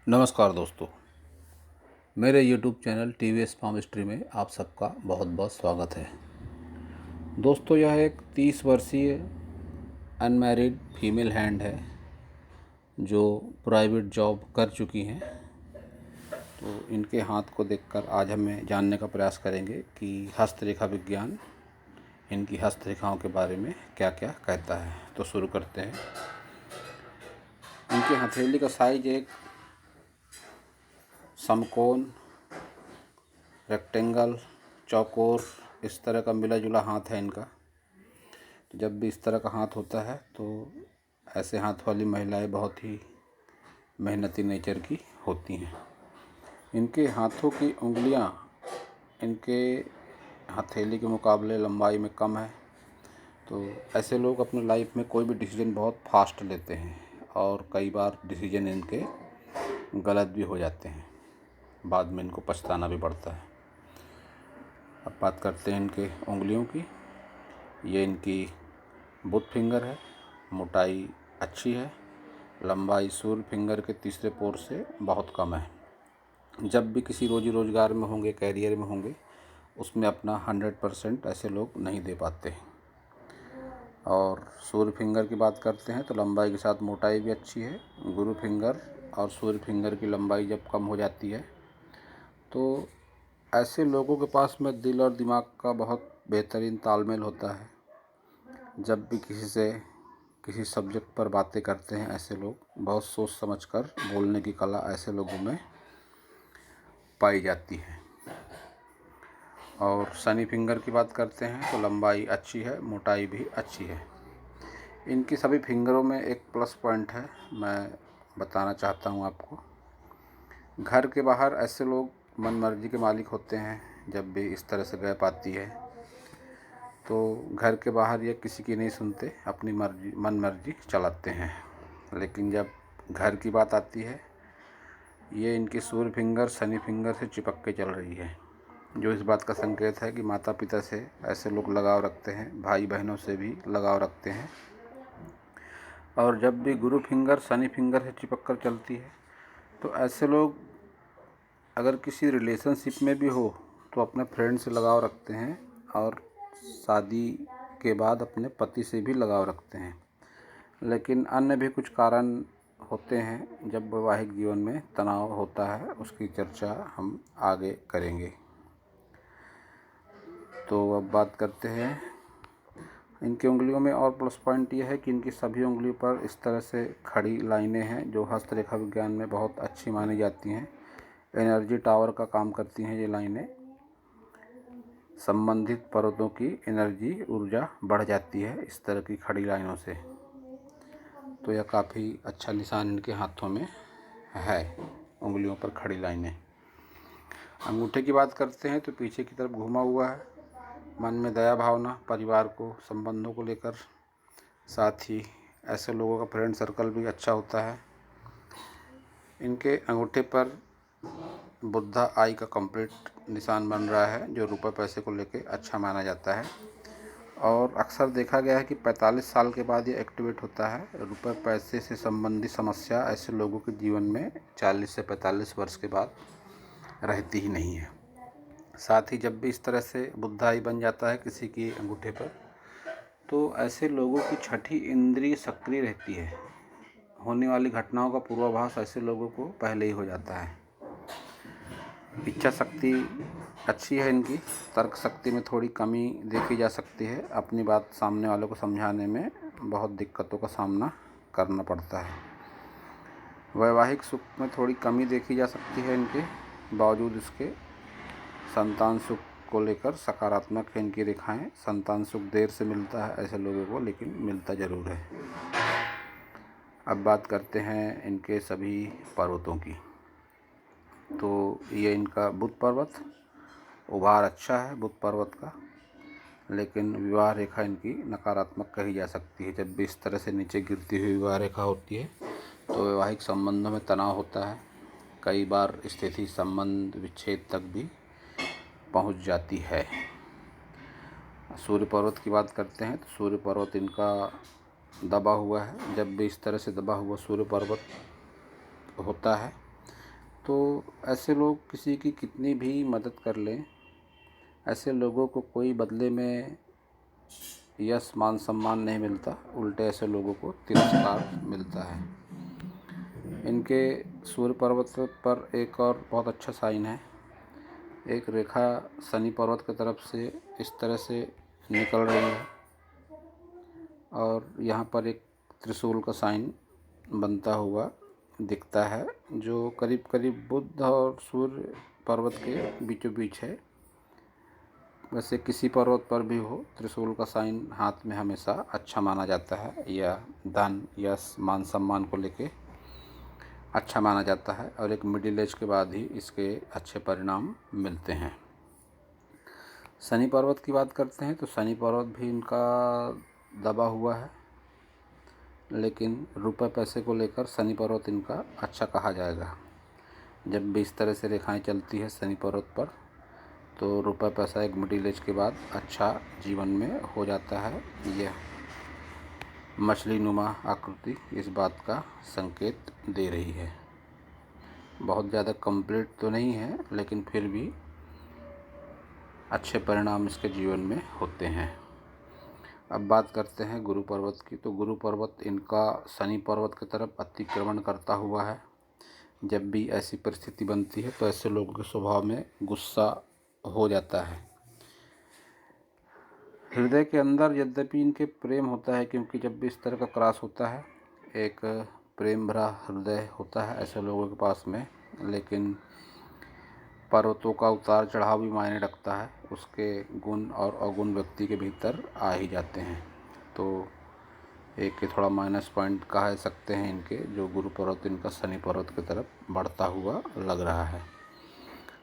नमस्कार दोस्तों, मेरे YouTube channel TVS farm history में आप सबका बहुत बहुत स्वागत है। दोस्तों, यह एक 30 वर्षीय अनमैरिड फीमेल हैंड है जो प्राइवेट जॉब कर चुकी हैं। तो इनके हाथ को देखकर आज हमें जानने का प्रयास करेंगे कि हस्तरेखा विज्ञान इनकी हस्तरेखाओं के बारे में क्या क्या कहता है। तो शुरू करते हैं। इनकी हथेली का साइज एक समकोण, रेक्टेंगल, चौकोर इस तरह का मिला जुला हाथ है इनका। तो जब भी इस तरह का हाथ होता है तो ऐसे हाथ वाली महिलाएं बहुत ही मेहनती नेचर की होती हैं। इनके हाथों की उंगलियां इनके हथेली के मुकाबले लंबाई में कम है। तो ऐसे लोग अपने लाइफ में कोई भी डिसीजन बहुत फास्ट लेते हैं और कई बार डिसीजन इनके गलत भी हो जाते हैं, बाद में इनको पछताना भी पड़ता है। अब बात करते हैं इनके उंगलियों की। ये इनकी बुथ फिंगर है, मोटाई अच्छी है, लंबाई सूर्य फिंगर के तीसरे पोर से बहुत कम है। जब भी किसी रोजी रोज़गार में होंगे, कैरियर में होंगे, उसमें अपना 100% ऐसे लोग नहीं दे पाते। और सूर्य फिंगर की बात करते हैं तो लंबाई के साथ मोटाई भी अच्छी है। गुरु फिंगर और सूर्य फिंगर की लंबाई जब कम हो जाती है तो ऐसे लोगों के पास में दिल और दिमाग का बहुत बेहतरीन तालमेल होता है। जब भी किसी सब्जेक्ट पर बातें करते हैं ऐसे लोग बहुत सोच समझकर बोलने की कला ऐसे लोगों में पाई जाती है। और शनि फिंगर की बात करते हैं तो लंबाई अच्छी है, मोटाई भी अच्छी है। इनकी सभी फिंगरों में एक प्लस पॉइंट है, मैं बताना चाहता हूँ आपको। घर के बाहर ऐसे लोग मन मर्जी के मालिक होते हैं। जब भी इस तरह से गैप आती है तो घर के बाहर ये किसी की नहीं सुनते, अपनी मर्जी मन मर्जी चलाते हैं। लेकिन जब घर की बात आती है, ये इनकी सूर्य फिंगर शनि फिंगर से चिपक के चल रही है, जो इस बात का संकेत है कि माता पिता से ऐसे लोग लगाव रखते हैं, भाई बहनों से भी लगाव रखते हैं। और जब भी गुरु फिंगर शनि फिंगर से चिपक कर चलती है तो ऐसे लोग अगर किसी रिलेशनशिप में भी हो तो अपने फ्रेंड से लगाव रखते हैं और शादी के बाद अपने पति से भी लगाव रखते हैं। लेकिन अन्य भी कुछ कारण होते हैं जब वैवाहिक जीवन में तनाव होता है, उसकी चर्चा हम आगे करेंगे। तो अब बात करते हैं इनकी उंगलियों में। और प्लस पॉइंट ये है कि इनकी सभी उंगलियों पर इस तरह से खड़ी लाइनें हैं जो हस्तरेखा विज्ञान में बहुत अच्छी मानी जाती हैं। एनर्जी टावर का काम करती हैं ये लाइनें। संबंधित परतों की एनर्जी ऊर्जा बढ़ जाती है इस तरह की खड़ी लाइनों से। तो यह काफ़ी अच्छा निशान इनके हाथों में है, उंगलियों पर खड़ी लाइनें। अंगूठे की बात करते हैं तो पीछे की तरफ घुमा हुआ है। मन में दया भावना, परिवार को, संबंधों को लेकर, साथ ही ऐसे लोगों का फ्रेंड सर्कल भी अच्छा होता है। इनके अंगूठे पर बुद्धा आई का कंप्लीट निशान बन रहा है, जो रुपए पैसे को लेके अच्छा माना जाता है। और अक्सर देखा गया है कि 45 साल के बाद ये एक्टिवेट होता है। रुपए पैसे से संबंधित समस्या ऐसे लोगों के जीवन में 40 से 45 वर्ष के बाद रहती ही नहीं है। साथ ही जब भी इस तरह से बुद्धा आई बन जाता है किसी की अंगूठे पर, तो ऐसे लोगों की छठी इंद्रिय सक्रिय रहती है। होने वाली घटनाओं का पूर्वाभास ऐसे लोगों को पहले ही हो जाता है। इच्छा शक्ति अच्छी है इनकी। तर्क शक्ति में थोड़ी कमी देखी जा सकती है। अपनी बात सामने वालों को समझाने में बहुत दिक्कतों का सामना करना पड़ता है। वैवाहिक सुख में थोड़ी कमी देखी जा सकती है इनके, बावजूद इसके संतान सुख को लेकर सकारात्मक है इनकी रेखाएं। संतान सुख देर से मिलता है ऐसे लोगों को, लेकिन मिलता ज़रूर है। अब बात करते हैं इनके सभी पर्वतों की। तो ये इनका बुध पर्वत, उभार अच्छा है बुध पर्वत का, लेकिन विवाह रेखा इनकी नकारात्मक कही जा सकती है। जब भी इस तरह से नीचे गिरती हुई विवाह रेखा होती है तो वैवाहिक संबंधों में तनाव होता है। कई बार स्थिति संबंध विच्छेद तक भी पहुंच जाती है। सूर्य पर्वत की बात करते हैं तो सूर्य पर्वत इनका दबा हुआ है। जब भी इस तरह से दबा हुआ सूर्य पर्वत होता है तो ऐसे लोग किसी की कितनी भी मदद कर लें, ऐसे लोगों को कोई बदले में यश मान सम्मान नहीं मिलता, उल्टे ऐसे लोगों को तिरस्कार मिलता है। इनके सूर्य पर्वत पर एक और बहुत अच्छा साइन है। एक रेखा शनि पर्वत की तरफ से इस तरह से निकल रही है और यहाँ पर एक त्रिशूल का साइन बनता हुआ दिखता है, जो करीब करीब बुध और सूर्य पर्वत के बीचों बीच है। वैसे किसी पर्वत पर भी हो, त्रिशूल का साइन हाथ में हमेशा अच्छा माना जाता है, या धन यश मान सम्मान को लेके अच्छा माना जाता है, और एक मिडिल एज के बाद ही इसके अच्छे परिणाम मिलते हैं। शनि पर्वत की बात करते हैं तो शनि पर्वत भी इनका दबा हुआ है, लेकिन रुपए पैसे को लेकर शनि पर्वत इनका अच्छा कहा जाएगा। जब भी इस तरह से रेखाएं चलती है शनि पर्वत पर, तो रुपए पैसा एक मिडिल एज के बाद अच्छा जीवन में हो जाता है। यह मछली नुमा आकृति इस बात का संकेत दे रही है। बहुत ज़्यादा कंप्लीट तो नहीं है, लेकिन फिर भी अच्छे परिणाम इसके जीवन में होते हैं। अब बात करते हैं गुरु पर्वत की। तो गुरु पर्वत इनका शनि पर्वत की तरफ अतिक्रमण करता हुआ है। जब भी ऐसी परिस्थिति बनती है तो ऐसे लोगों के स्वभाव में गुस्सा हो जाता है। हृदय के अंदर यद्यपि इनके प्रेम होता है, क्योंकि जब भी इस तरह का क्रॉस होता है एक प्रेम भरा हृदय होता है ऐसे लोगों के पास में, लेकिन पर्वतों का उतार चढ़ाव भी मायने रखता है। उसके गुण और अवगुण व्यक्ति के भीतर आ ही जाते हैं। तो एक थोड़ा माइनस पॉइंट कह सकते हैं इनके, जो गुरु पर्वत इनका शनि पर्वत की तरफ बढ़ता हुआ लग रहा है।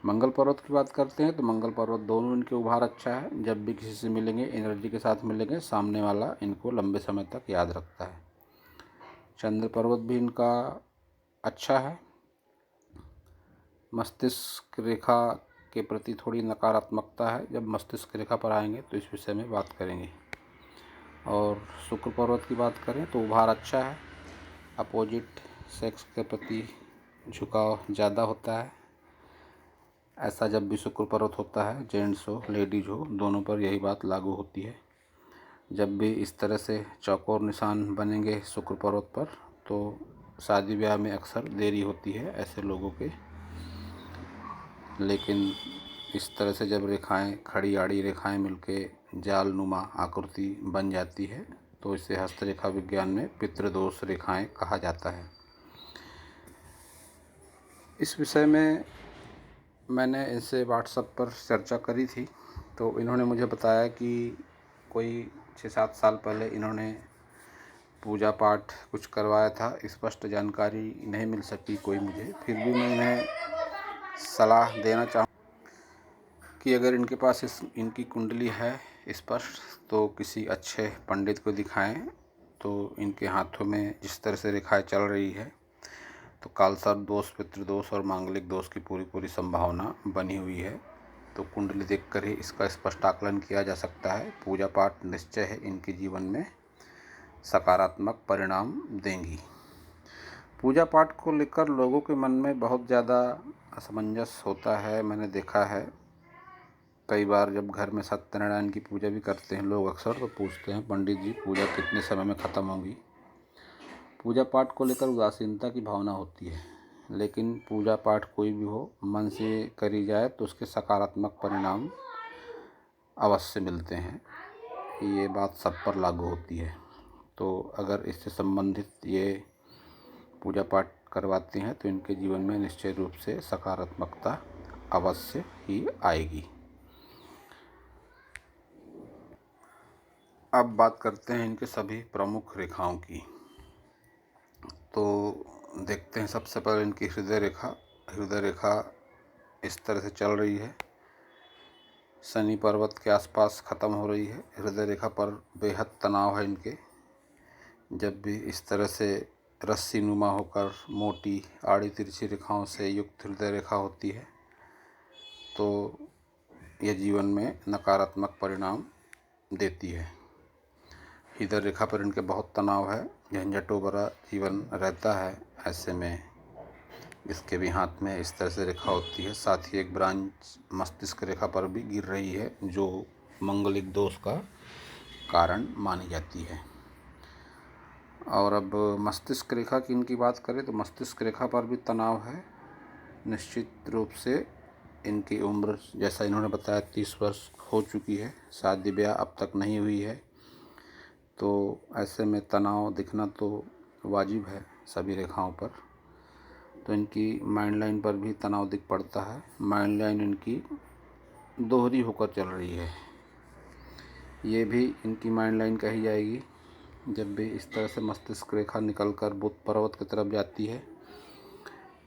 मंगल पर्वत की बात करते हैं तो मंगल पर्वत दोनों इनके उभार अच्छा है। जब भी किसी से मिलेंगे एनर्जी के साथ मिलेंगे, सामने वाला इनको लंबे समय तक याद रखता है। चंद्र पर्वत भी इनका अच्छा है। मस्तिष्क रेखा के प्रति थोड़ी नकारात्मकता है, जब मस्तिष्क रेखा पर आएंगे तो इस विषय में बात करेंगे। और शुक्र पर्वत की बात करें तो उभार अच्छा है। अपोजिट सेक्स के प्रति झुकाव ज़्यादा होता है। ऐसा जब भी शुक्र पर्वत होता है, जेंट्स हो लेडीज हो दोनों पर यही बात लागू होती है। जब भी इस तरह से चौकोर निशान बनेंगे शुक्र पर्वत पर, तो शादी ब्याह में अक्सर देरी होती है ऐसे लोगों के। लेकिन इस तरह से जब रेखाएं खड़ी आड़ी रेखाएं मिलके जाल नुमा आकृति बन जाती है, तो इसे हस्तरेखा विज्ञान में पितृदोष रेखाएं कहा जाता है। इस विषय में मैंने इनसे व्हाट्सएप पर चर्चा करी थी, तो इन्होंने मुझे बताया कि कोई 6-7 साल पहले इन्होंने पूजा पाठ कुछ करवाया था। स्पष्ट जानकारी नहीं मिल सकी कोई मुझे, फिर भी मैं इन्हें सलाह देना चाहूँ कि अगर इनके पास इनकी कुंडली है स्पष्ट, तो किसी अच्छे पंडित को दिखाएं। तो इनके हाथों में जिस तरह से रेखाएं चल रही है, तो कालसर्प दोष, पितृदोष और मांगलिक दोष की पूरी संभावना बनी हुई है। तो कुंडली देखकर ही इसका स्पष्ट आकलन किया जा सकता है। पूजा पाठ निश्चय है इनके जीवन में सकारात्मक परिणाम देंगी। पूजा पाठ को लेकर लोगों के मन में बहुत ज़्यादा असमंजस होता है। मैंने देखा है कई बार जब घर में सत्यनारायण की पूजा भी करते हैं लोग, अक्सर तो पूछते हैं पंडित जी पूजा कितने समय में ख़त्म होगी। पूजा पाठ को लेकर उदासीनता की भावना होती है, लेकिन पूजा पाठ कोई भी हो मन से करी जाए तो उसके सकारात्मक परिणाम अवश्य मिलते हैं। ये बात सब पर लागू होती है। तो अगर इससे संबंधित ये पूजा पाठ करवाते हैं तो इनके जीवन में निश्चय रूप से सकारात्मकता अवश्य ही आएगी। अब बात करते हैं इनके सभी प्रमुख रेखाओं की। तो देखते हैं सबसे पहले इनकी हृदय रेखा। हृदय रेखा इस तरह से चल रही है, शनि पर्वत के आसपास ख़त्म हो रही है। हृदय रेखा पर बेहद तनाव है इनके। जब भी इस तरह से रस्सी नुमा होकर मोटी आड़ी तिरछी रेखाओं से युक्त हृदय रेखा होती है, तो यह जीवन में नकारात्मक परिणाम देती है। हृदय रेखा पर इनके बहुत तनाव है, झंझटों भरा जीवन रहता है। ऐसे में इसके भी हाथ में इस तरह से रेखा होती है। साथ ही एक ब्रांच मस्तिष्क रेखा पर भी गिर रही है, जो मंगलिक दोष का कारण मानी जाती है। और अब मस्तिष्क रेखा की इनकी बात करें तो मस्तिष्क रेखा पर भी तनाव है। निश्चित रूप से इनकी उम्र, जैसा इन्होंने बताया, 30 वर्ष हो चुकी है। शादी ब्याह अब तक नहीं हुई है, तो ऐसे में तनाव दिखना तो वाजिब है सभी रेखाओं पर। तो इनकी माइंड लाइन पर भी तनाव दिख पड़ता है। माइंड लाइन इनकी दोहरी होकर चल रही है। ये भी इनकी माइंड लाइन कही जाएगी। जब भी इस तरह से मस्तिष्क रेखा निकलकर बुध पर्वत की तरफ जाती है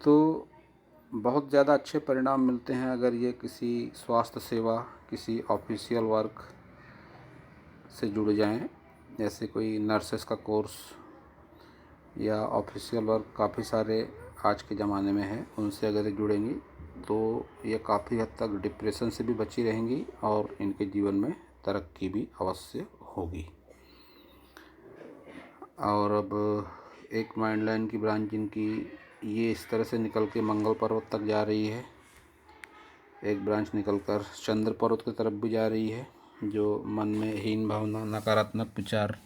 तो बहुत ज़्यादा अच्छे परिणाम मिलते हैं। अगर ये किसी स्वास्थ्य सेवा, किसी ऑफिशियल वर्क से जुड़ जाएं, जैसे कोई नर्सेस का कोर्स या ऑफिशियल वर्क काफ़ी सारे आज के ज़माने में है, उनसे अगर ये जुड़ेंगी तो ये काफ़ी हद तक डिप्रेशन से भी बची रहेंगी और इनके जीवन में तरक्की भी अवश्य होगी। और अब एक माइंड लाइन की ब्रांच इनकी ये इस तरह से निकल के मंगल पर्वत तक जा रही है। एक ब्रांच निकलकर चंद्र पर्वत की तरफ भी जा रही है, जो मन में हीन भावना, नकारात्मक विचार,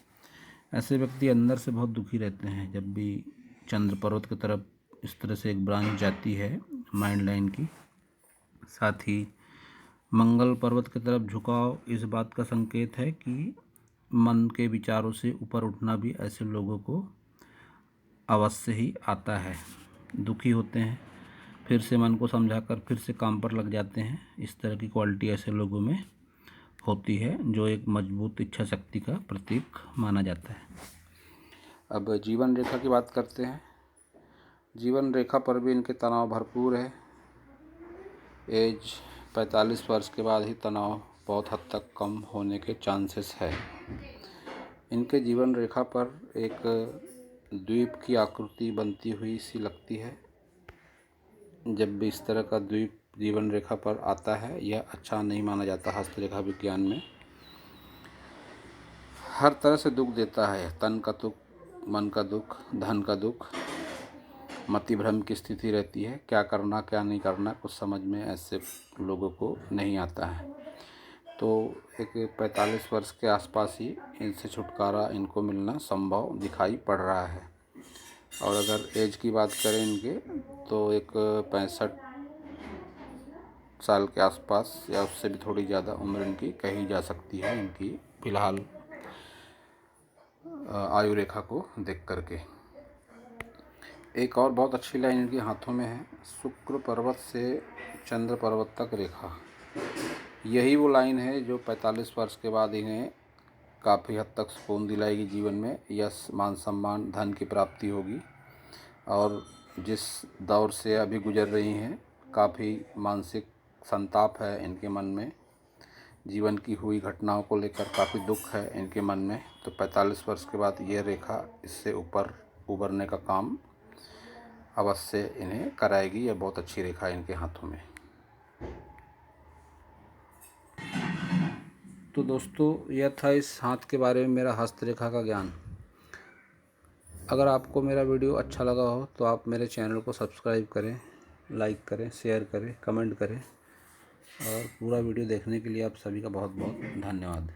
ऐसे व्यक्ति अंदर से बहुत दुखी रहते हैं। जब भी चंद्र पर्वत की तरफ इस तरह से एक ब्रांच जाती है माइंड लाइन की, साथ ही मंगल पर्वत की तरफ झुकाव इस बात का संकेत है कि मन के विचारों से ऊपर उठना भी ऐसे लोगों को अवश्य ही आता है। दुखी होते हैं, फिर से मन को समझाकर फिर से काम पर लग जाते हैं। इस तरह की क्वालिटी ऐसे लोगों में होती है, जो एक मजबूत इच्छा शक्ति का प्रतीक माना जाता है। अब जीवन रेखा की बात करते हैं। जीवन रेखा पर भी इनके तनाव भरपूर है। एज 45 वर्ष के बाद ही तनाव बहुत हद तक कम होने के चांसेस है। इनके जीवन रेखा पर एक द्वीप की आकृति बनती हुई सी लगती है। जब भी इस तरह का द्वीप जीवन रेखा पर आता है, यह अच्छा नहीं माना जाता। हस्तरेखा विज्ञान में हर तरह से दुख देता है। तन का दुख, मन का दुख, धन का दुख, मति भ्रम की स्थिति रहती है। क्या करना क्या नहीं करना कुछ समझ में ऐसे लोगों को नहीं आता है। तो एक 45 वर्ष के आसपास ही इनसे छुटकारा इनको मिलना संभव दिखाई पड़ रहा है। और अगर एज की बात करें इनके, तो एक 65 साल के आसपास या उससे भी थोड़ी ज़्यादा उम्र इनकी कही जा सकती है, इनकी फिलहाल आयु रेखा को देख करके। एक और बहुत अच्छी लाइन इनके हाथों में है, शुक्र पर्वत से चंद्र पर्वत तक रेखा। यही वो लाइन है जो 45 वर्ष के बाद इन्हें काफ़ी हद तक सुकून दिलाएगी। जीवन में यश, मान सम्मान, धन की प्राप्ति होगी। और जिस दौर से अभी गुजर रही हैं, काफ़ी मानसिक संताप है इनके मन में। जीवन की हुई घटनाओं को लेकर काफ़ी दुख है इनके मन में। तो 45 वर्ष के बाद ये रेखा इससे ऊपर उबरने का काम अवश्य इन्हें कराएगी। यह बहुत अच्छी रेखा है इनके हाथों में। तो दोस्तों, यह था इस हाथ के बारे में मेरा हस्तरेखा का ज्ञान। अगर आपको मेरा वीडियो अच्छा लगा हो तो आप मेरे चैनल को सब्सक्राइब करें, लाइक करें, शेयर करें, कमेंट करें। और पूरा वीडियो देखने के लिए आप सभी का बहुत बहुत धन्यवाद।